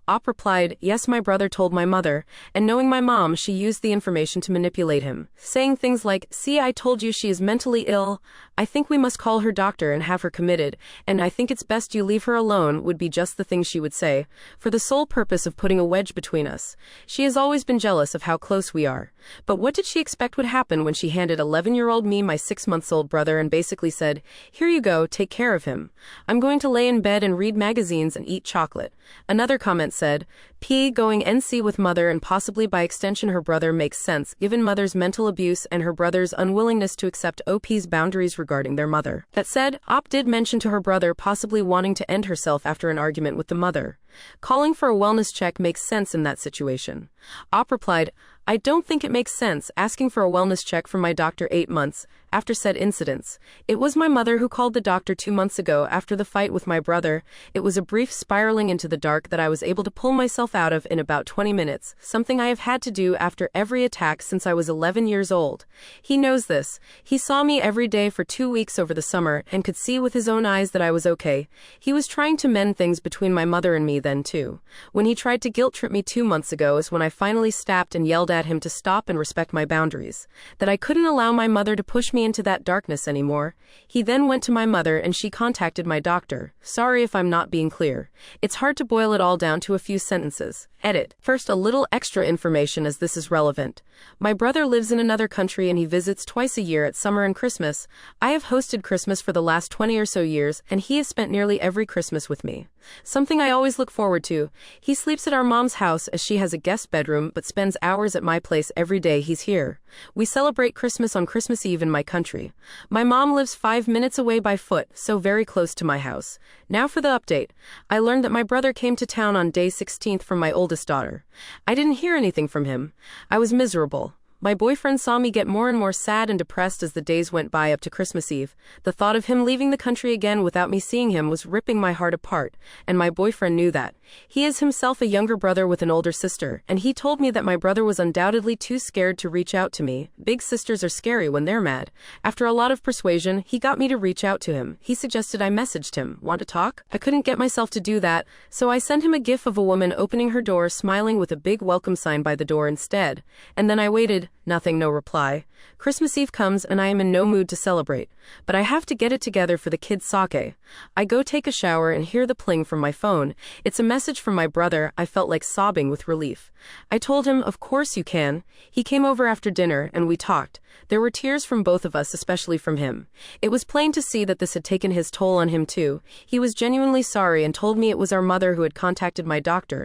Op replied, yes, my brother told my mother, and knowing my mom, she used the information to manipulate him, saying things like, see, I told you she is mentally ill, I think we must call her doctor and have her committed, and I think it's best you leave her alone would be just the things she would say, for the sole purpose of putting a wedge between us. She has always been jealous of how close we are. But what did she expect would happen when she handed 11-year-old me my 6-month-old brother and basically said, here you go, take care of him. I'm going to lay in bed and read magazines and eat chocolate. Another comment said, P. Going NC with mother and possibly by extension her brother makes sense given mother's mental abuse and her brother's unwillingness to accept OP's boundaries regarding their mother. That said, Op did mention to her brother possibly wanting to end herself after an argument with the mother. Calling for a wellness check makes sense in that situation. Op replied, I don't think it makes sense asking for a wellness check from my doctor 8 months after said incidents. It was my mother who called the doctor 2 months ago after the fight with my brother. It was a brief spiraling into the dark that I was able to pull myself out of in about 20 minutes, something I have had to do after every attack since I was 11 years old. He knows this. He saw me every day for 2 weeks over the summer and could see with his own eyes that I was okay. He was trying to mend things between my mother and me then too. When he tried to guilt trip me 2 months ago is when I finally snapped and yelled at him to stop and respect my boundaries, that I couldn't allow my mother to push me into that darkness anymore. He then went to my mother and she contacted my doctor. Sorry if I'm not being clear. It's hard to boil it all down to a few sentences. Edit. First, a little extra information as this is relevant. My brother lives in another country and he visits twice a year at summer and Christmas. I have hosted Christmas for the last 20 or so years and he has spent nearly every Christmas with me. Something I always look forward to. He sleeps at our mom's house as she has a guest bedroom but spends hours at my place every day he's here. We celebrate Christmas on Christmas Eve in my country. My mom lives 5 minutes away by foot, so very close to my house. Now for the update. I learned that my brother came to town on day 16th from my oldest daughter. I didn't hear anything from him. I was miserable. My boyfriend saw me get more and more sad and depressed as the days went by up to Christmas Eve. The thought of him leaving the country again without me seeing him was ripping my heart apart, and my boyfriend knew that. He is himself a younger brother with an older sister, and he told me that my brother was undoubtedly too scared to reach out to me. Big sisters are scary when they're mad. After a lot of persuasion, he got me to reach out to him. He suggested I messaged him. Want to talk? I couldn't get myself to do that, so I sent him a gif of a woman opening her door smiling with a big welcome sign by the door instead. And then I waited. Nothing, no reply. Christmas Eve comes and I am in no mood to celebrate, but I have to get it together for the kids' sake. I go take a shower and hear the pling from my phone. It's a message from my brother. I felt like sobbing with relief. I told him, of course you can. He came over after dinner and we talked. There were tears from both of us, especially from him. It was plain to see that this had taken his toll on him too. He was genuinely sorry and told me it was our mother who had contacted my doctor,